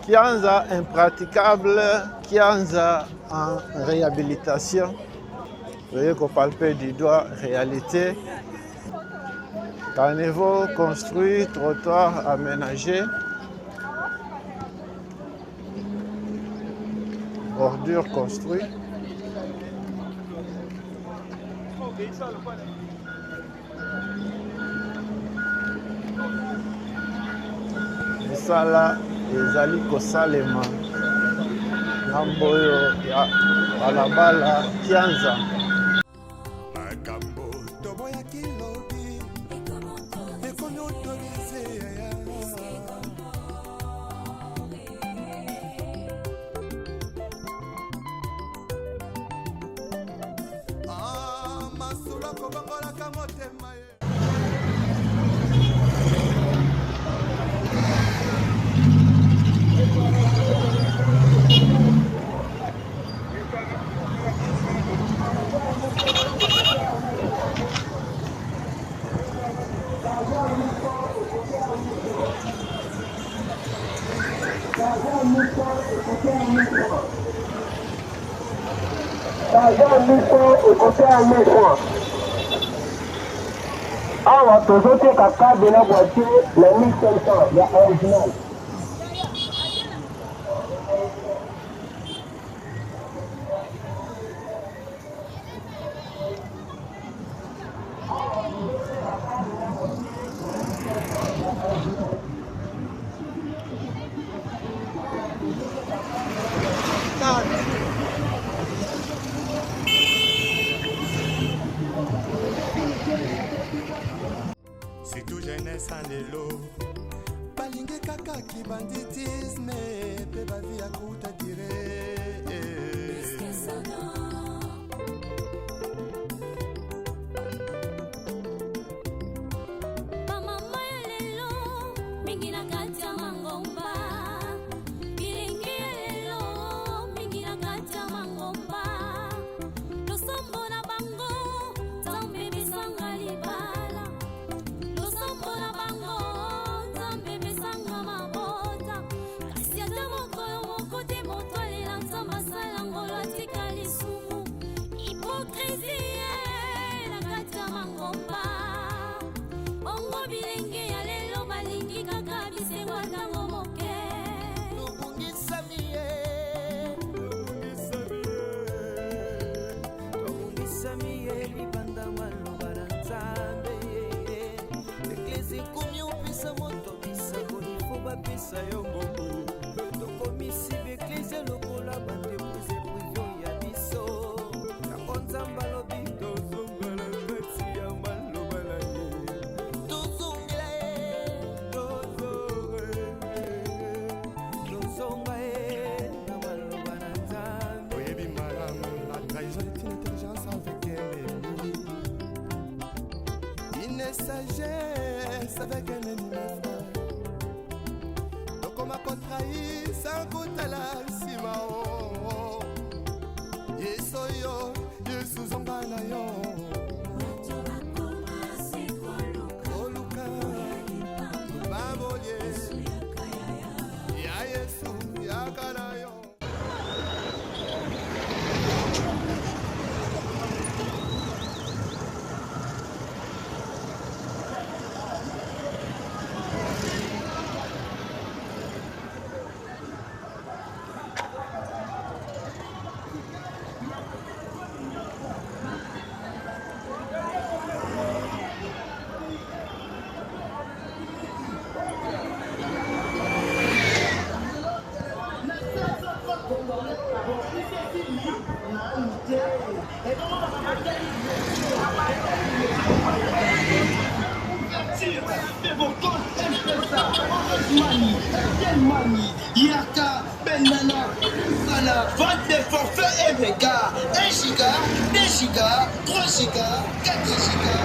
Kianza impraticable, Kianza en réhabilitation. Vous voyez qu'on palpe du doigt réalité. Caniveau construit, trottoir aménagé, bordure construite. Misala ezali kosalema ngambo oyo ya balabala Kianza. Awa tozoteka kade na voiture na 1500 ya original. C'est tout jeunesse en élo. Balingue kaka ki banditisme. Pe ba vie à kuta dire. Sagesse avec un ennemi frère. Donc on m'a contrahi sans goûter la simao. Yesoyo, Yesu zongana yo. Oluka, baboye. Ya Yesu, ya kanayo. Yaka, Benana, Sana, vente des forfaits MK, 1 giga, 2 giga, 3 giga, 4 giga.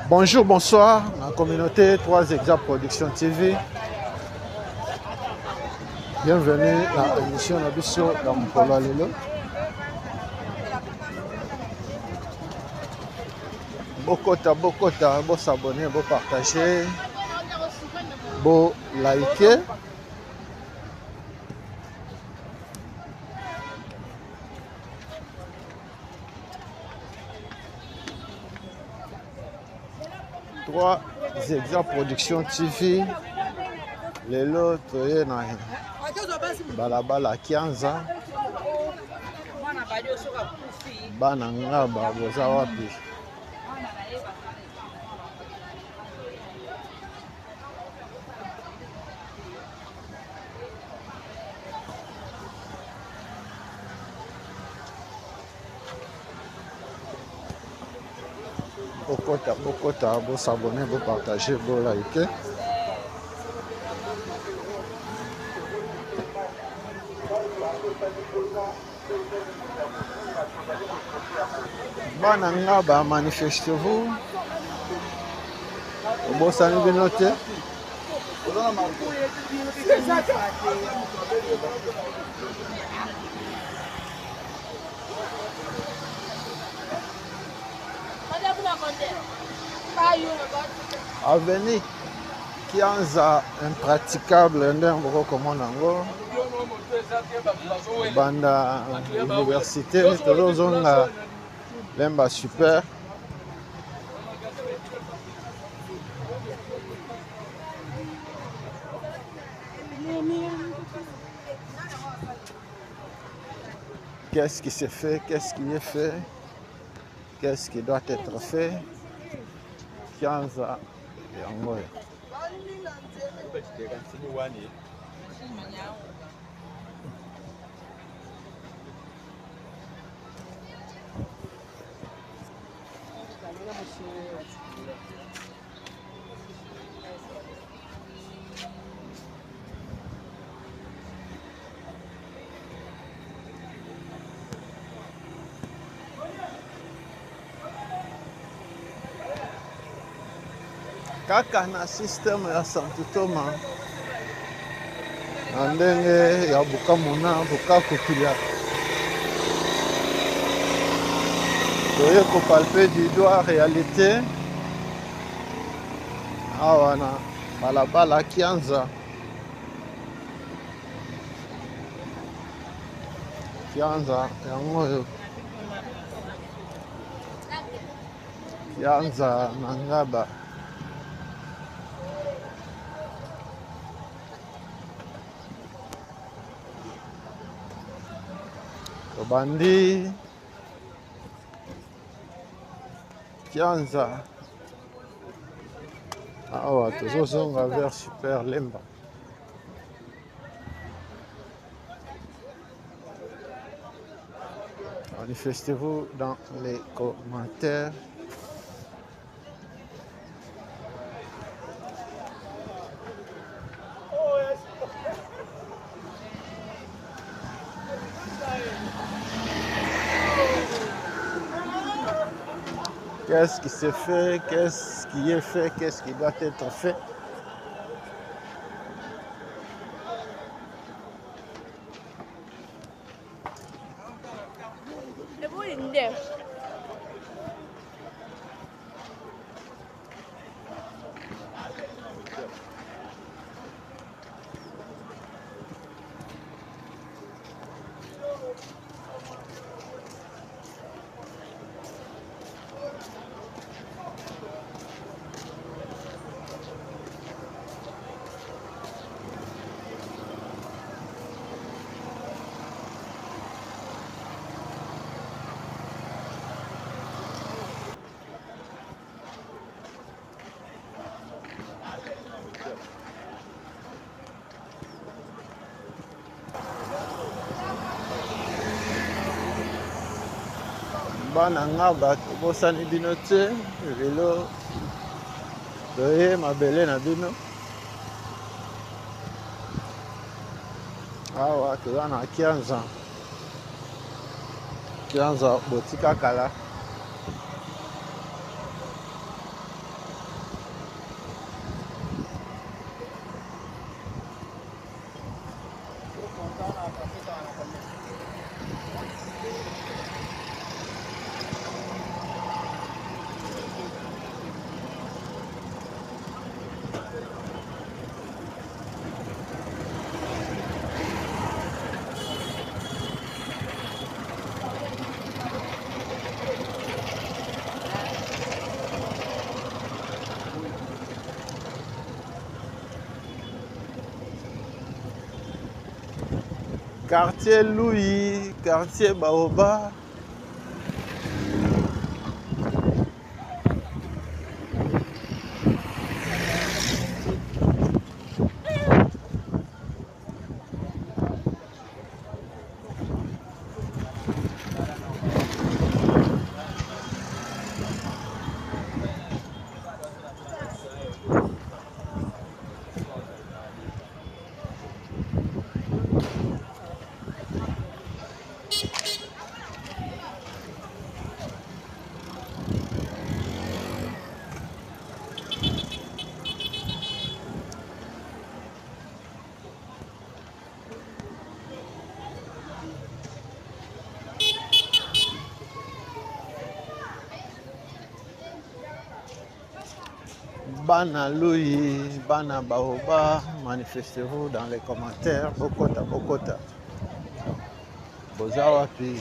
Bonjour, bonsoir, la communauté 3 Exa Production TV. Bienvenue à l'émission Nabiso dans Mpola Lelo. Bokota, bon s'abonner, bon partager, bon liker. Trois Exa Production TV. Lelo toye na balabala Kianza. Bana ngaba boza wapi? Bokota, bon s'abonner, bon partager, bon liker. Bana ngaba manifestez-vous. Bon ça nous noter. Avenue Kianza impraticable ndembo comment nango banda université tozonga lemba super qu'est-ce qui s'est fait, qu'est-ce qui est fait, qu'est-ce qui doit être fait. Kianza yango kaka na système ya Santo Toma na ndenge ya Bukamuna Bukakukilia toye kopalpe du doigt réalité awa na balabala Kianza yango oyo Kianza na ngaba bandi Kianza awa tozozonga vers super lemba. Manifestez-vous dans les commentaires. Qu'est-ce qui s'est fait, qu'est-ce qui est fait, qu'est-ce qui doit être fait. bana nga bato bosani bino te lelo toye mabele na bino awa toza na Kianza botika kala quartier Louis, quartier Baoba. Bana Louis, Bana Baoba, manifestez-vous dans les commentaires. Bokota. Bozawapi.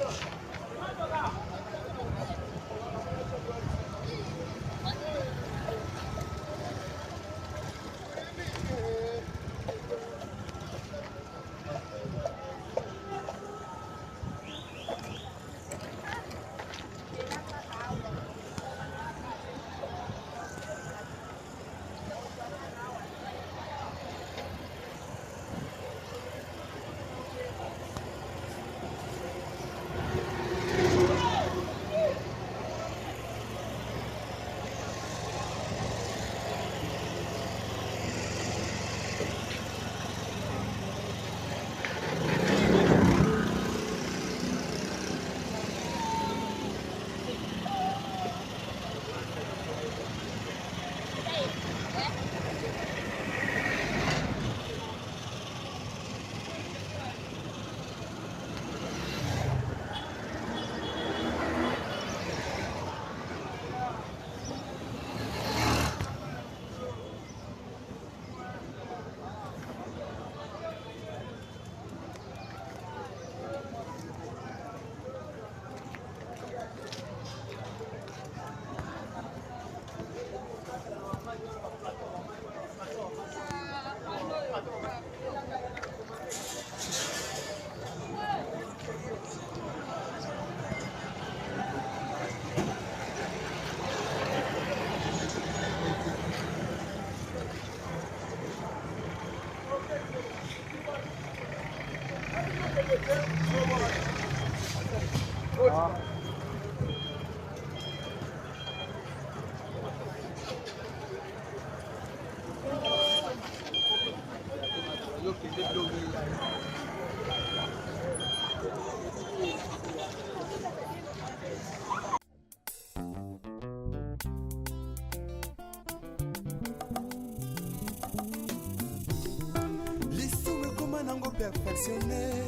Perfectionné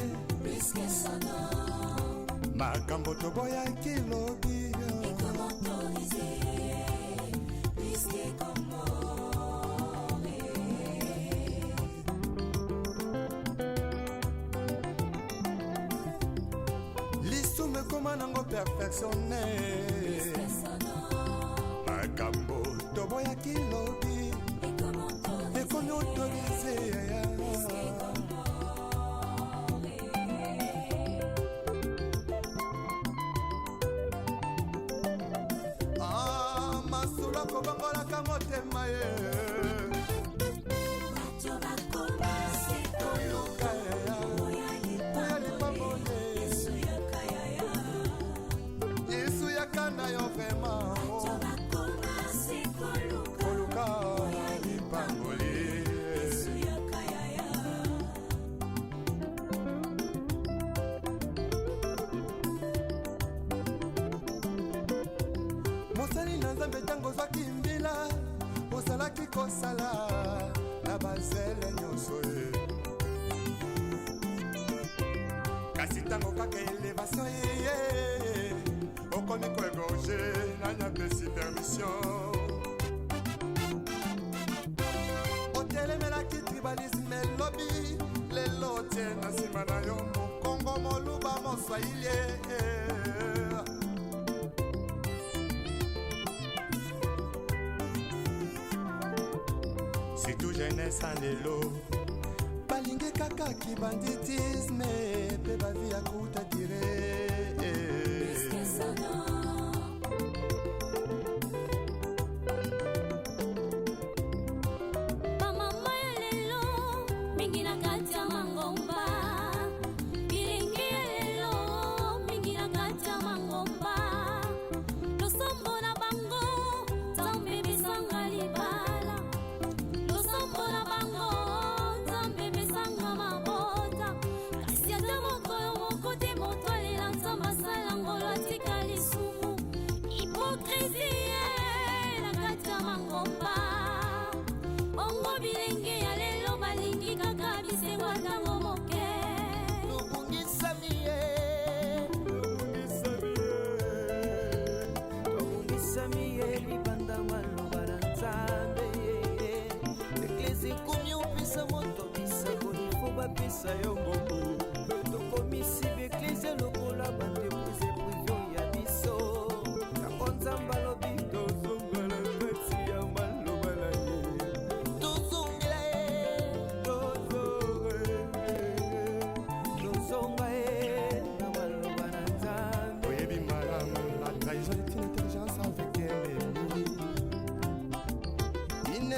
makambo toboya kilobi lisume koma nango perfectionné makambo toboya kilobi ekomi autorisé nzambe ntango ozwaki mbila ozalaki kosala na bazele nyonso ye kasi ntango kaka elevation ye okomi koegorge nanyapesi permission otelemelaki tribalisme elobi lelo tie na nsima na yo mokongo moluba moswahili surtout jeunesse en lelo balingi kaka kibanditisme pe bavi ya kuta dire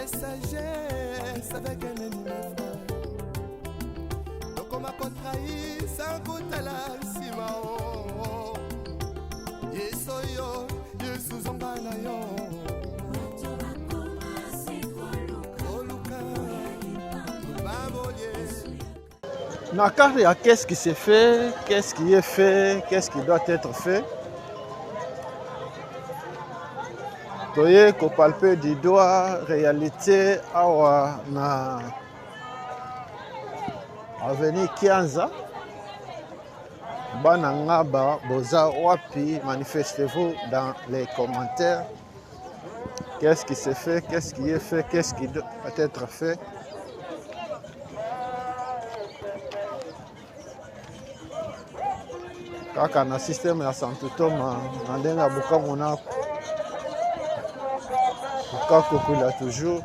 sagesse avec un ennemi frère. Donc on m'a contrahi sans goûter la simao. Yesoyo, Yesu zongana yo. Na carrière, qu'est-ce qui s'est fait, qu'est-ce qui est fait, qu'est-ce qui doit être fait. Toye ko palper du doigt réalité awa na avenue Kianza bana ngaba boza wapi, manifestez-vous dans les commentaires. Qu'est-ce qui s'est fait, qu'est-ce qui est fait, qu'est-ce qui doit être fait. Kaka na système ya Santutoma na ndenga bukamu na kokula toujours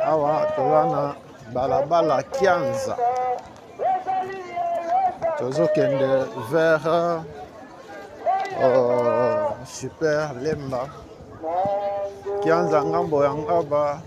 awa tolana balabala Kianza tozokende vers Super Lemba Kianza ngambo ya ngaba.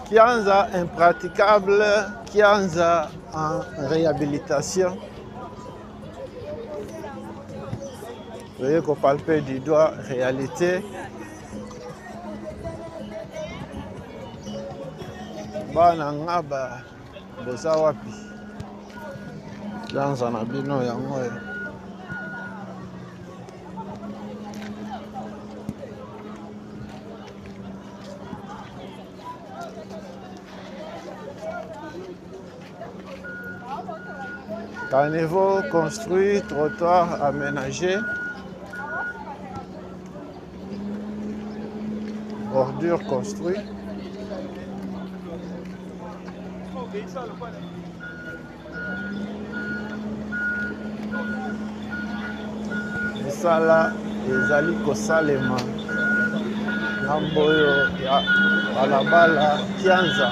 Kianza impraticable, Kianza en réhabilitation. Vous voyez qu'on palpe du doigt réalité. Bana ngaba boza wapi. Kianza na bino yango. Caniveau construit, trottoir aménagé, ordures construites. misala ezali kosalema ngambo oyo ya balabala Kianza.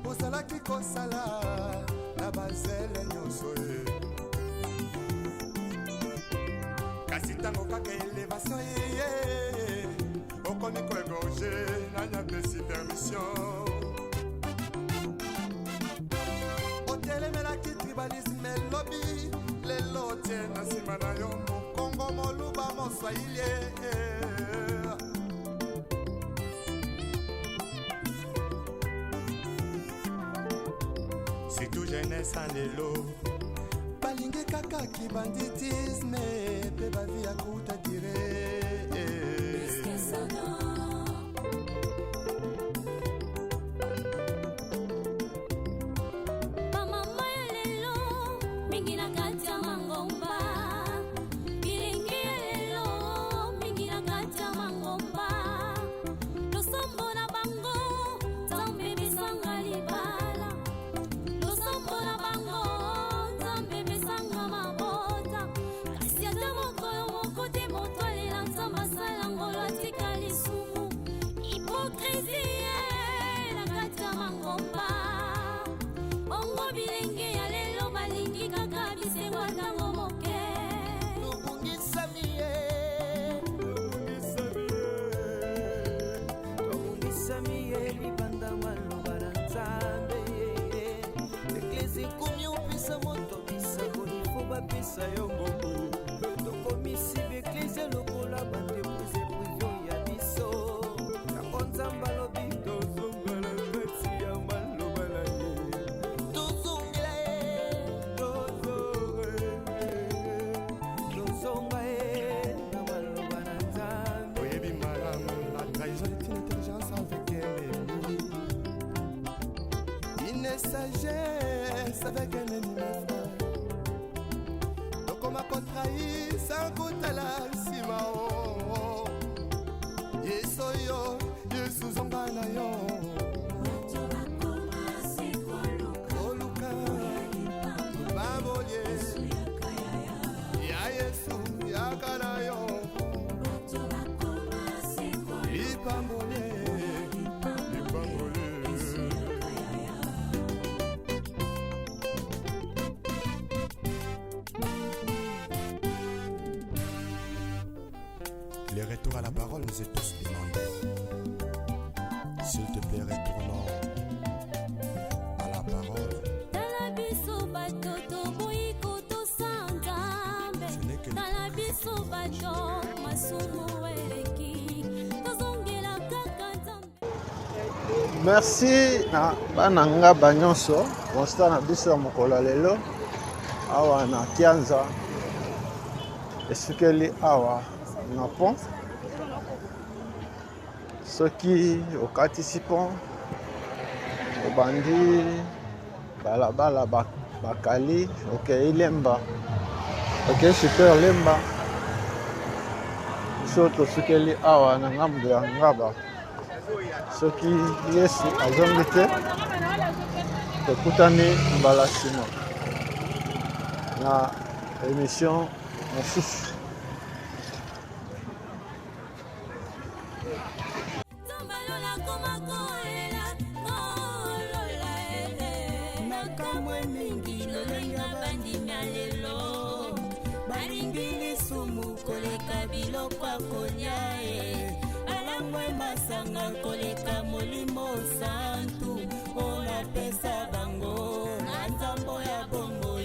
ozalaki kosala na bazele nyonso ye kasi ntango kaka elevation ye okomi koegorge nanya pesi permission otelemelaki tribalisme elobi lelo tie na nsima na yo mokongo moluba moswahili surtout jeunesse en lelo balingi kaka kibanditisme pe bavi ya kuta dire sagesse avec un ennemi frère. Donc on m'a contrahi sans goûter la simao. Yesoyo, Yesuzongana yo. Oluka, Baboye, Ya Yesu, Yakana yo. Ipambole. Les retours à la parole nous est tous demandés. S'il te plaît, retournons à la parole. Ce n'est que Merci na bana nga banyonso constat na biso ya mokolo lelo awa na Kianza esukeli awa na pont soki okatisi pont obandi balabala bakali okei Lemba okei super Lemba biso tosukeli awa na ngambo ya Ngaba soki Yesu azongi te tokutani mbala nsima na émission mosusu. Baringili sumu koleka biloko akonya alangwe